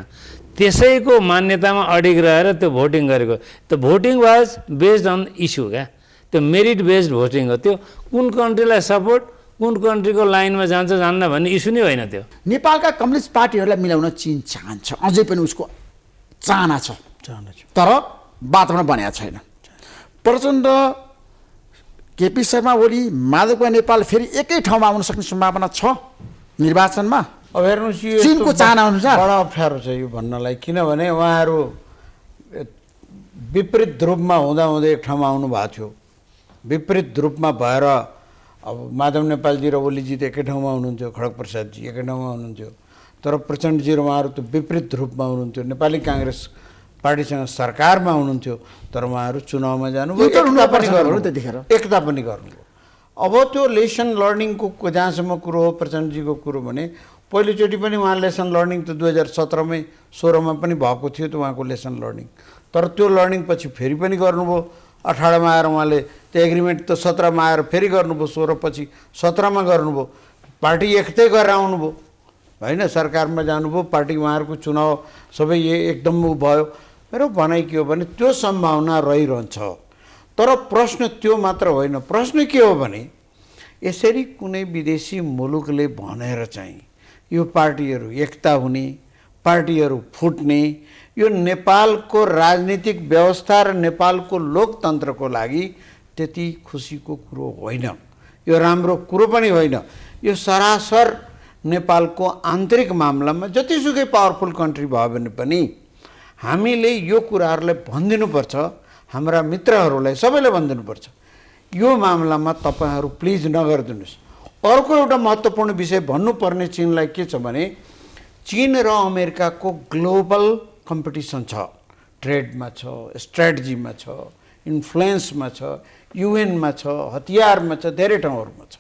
त्यसैको मान्यतामा अडिग रहेर त्यो भोटिङ गरेको। त्यो voting was based on issue क्या, त्यो मेरिट बेस्ड भोटिङ हो। त्यो कुन कन्ट्रीलाई सपोर्ट कुन कन्ट्रीको लाइनमा जान्छ जान्न भन्ने इस्यु नै होइन त्यो। नेपालका कम्युनिस्ट पार्टीहरूलाई मिलाउन चीन चाहन्छ, अझै पनि उसको चाहना छ, तर वातावरण बनाएको छैन। प्रचण्ड, केपी शर्मा ओली, माधव नेपाल फेरि एकै ठाउँमा आउन सक्ने सम्भावना छ निर्वाचनमा? अब हेर्नुहोस् यो चीनको चाहना अनुसार बडा अप्ठ्यारो छ यो भन्नलाई, किनभने उहाँहरू विपरीत ध्रुवमा हुँदाहुँदै एक ठाउँमा आउनु भएको थियो। विपरीत ध्रुवमा भएर अब माधव नेपालजी र ओलीजी त एकै ठाउँमा हुनुहुन्थ्यो, खड्ग प्रसादजी एकै ठाउँमा हुनुहुन्थ्यो, तर प्रचण्डजी र उहाँहरू त विपरीत ध्रुवमा हुनुहुन्थ्यो। नेपाली काङ्ग्रेस पार्टीसँग सरकारमा हुनुहुन्थ्यो, तर उहाँहरू चुनावमा जानुभयो, एकता पनि गर्नुभयो। अब त्यो लेसन लर्निङको जहाँसम्म कुरो हो प्रचण्डजीको कुरो भने पहिलोचोटि पनि उहाँ लेसन लर्निङ त 2017मै 16मा पनि भएको थियो त उहाँको लेसन लर्निङ, तर त्यो लर्निङ पछि फेरि पनि गर्नुभयो। 18मा आएर उहाँले त्यो एग्रिमेन्ट त 17मा आएर फेरि गर्नुभयो, 16 पछि 17मा गर्नुभयो। पार्टी एकतै गरेर आउनुभयो होइन, सरकारमा जानुभयो, पार्टी उहाँहरूको चुनाव सबै एकदम भयो। मेरो भनाइ के हो भने त्यो सम्भावना रहिरहन्छ, तर प्रश्न त्यो मात्र होइन। प्रश्न के हो भने यसरी कुनै विदेशी मुलुकले भनेर चाहिँ यो पार्टीहरू एकता हुने, पार्टीहरू फुट्ने, यो नेपालको राजनीतिक व्यवस्था र नेपालको लोकतन्त्रको लागि त्यति खुसीको कुरो होइन, यो राम्रो कुरो पनि होइन। यो सरासर नेपालको आन्तरिक मामलामा जतिसुकै पावरफुल कन्ट्री भयो भने पनि हामीले यो कुराहरूलाई भनिदिनुपर्छ, हाम्रा मित्रहरूलाई सबैलाई भनिदिनुपर्छ, यो मामलामा तपाईँहरू प्लिज नगरिदिनुहोस्। अर्को एउटा महत्त्वपूर्ण विषय भन्नुपर्ने चीनलाई के छ भने चीन र अमेरिकाको ग्लोबल कम्पिटिसन छ, ट्रेडमा छ, स्ट्राटेजीमा छ, इन्फ्लुएन्समा छ, युएनमा छ, हतियारमा छ, धेरै ठाउँहरूमा छ।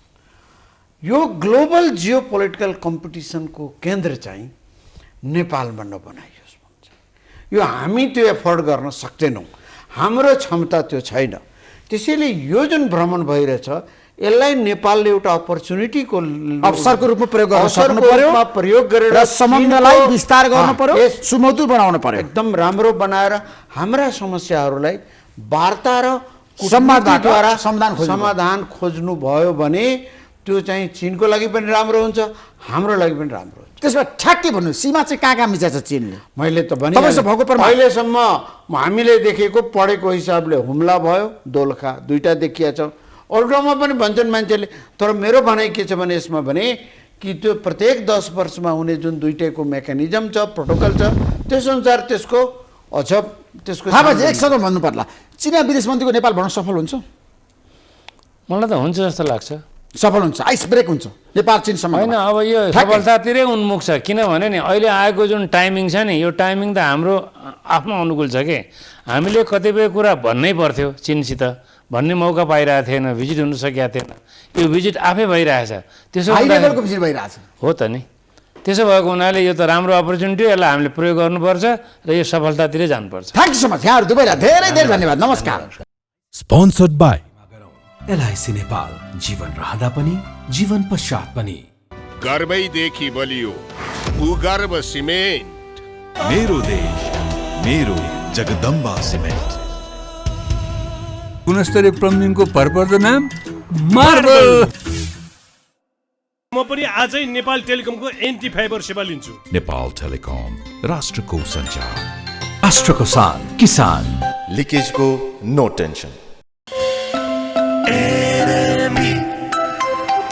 यो ग्लोबल जियो पोलिटिकल कम्पिटिसनको केन्द्र चाहिँ नेपालमा नबनाइयोस् भन्छ। यो हामी त्यो एफोर्ड गर्न सक्दैनौँ, हाम्रो क्षमता त्यो छैन। त्यसैले यो जुन भ्रमण भइरहेछ यसलाई नेपालले एउटा अपर्च्युनिटीको अवसरको रूपमा प्रयोग गर्न सक्नु पर्यो, पर्यो, प्रयोग गरेर र सम्बन्धलाई विस्तार गर्नु पर्यो, सुमधुर बनाउनु पर्यो, एकदम राम्रो बनाएर हाम्रा समस्याहरूलाई वार्ता र संवादद्वारा समाधान खोज्नु भयो भने त्यो चाहिँ चीनको लागि पनि राम्रो हुन्छ, हाम्रो लागि पनि राम्रो हुन्छ। त्यसमा ठ्याक्कै भन्नु सीमा चाहिँ कहाँ मिचाछ चीनले? मैले त भने अहिलेसम्म हामीले देखेको पढेको हिसाबले हुम्ला भयो, दोलखा दुईटा देखिया छ, अरू ठाउँमा पनि भन्छन् मान्छेले। तर मेरो भनाइ के छ भने यसमा भने कि त्यो प्रत्येक 10 वर्षमा हुने जुन दुईटैको मेकानिजम छ, प्रोटोकल छ, त्यसअनुसार त्यसको अझ त्यसको एक सदन भन्नु पर्ला, चीना विदेश मन्त्रीको नेपाल भ्रमण सफल हुन्छ? मलाई त हुन्छ जस्तो लाग्छ, सफल हुन्छ, आइस ब्रेक हुन्छ नेपाल चीन सम्बन्ध होइन। अब यो सफलतातिरै उन्मुख छ, किनभने नि अहिले आएको जुन टाइमिङ छ नि, यो टाइमिङ त हाम्रो आफ्नो अनुकूल छ कि हामीले कतिपय कुरा भन्नै पर्थ्यो चिनसित, भन्ने मौका पाइरहेको थिएन, भिजिट हुन सकेको थिएन। यो भिजिट आफै भइरहेछ, त्यसो भिजिट भइरहेछ हो त नि। त्यसो भएको हुनाले यो त राम्रो अपर्च्युनिटी हो, यसलाई हामीले प्रयोग गर्नुपर्छ र यो सफलतातिरै जानुपर्छ। थ्याङ्क यू सो मच, यहाँहरू दुवैलाई धेरै धेरै धन्यवाद, नमस्कार। Sponsored by एलआइसी नेपाल, जीवन रहँदा पनि जीवन पश्चात पनि। गर्वैदेखि बलियो भूगर्भ सिमेन्ट। मेरो देश मेरो जगदम्बा सिमेन्ट। गुणस्तरीय प्लम्बिङको भरपर्दो नाम मार्बल। म पनि आजै नेपाल टेलिकमको एन्टी फाइबर सेवा लिन्छु। नेपाल टेलिकम, राष्ट्रको सञ्चार। राष्ट्रको शान, किसान। लिकेजको नो टेन्सन।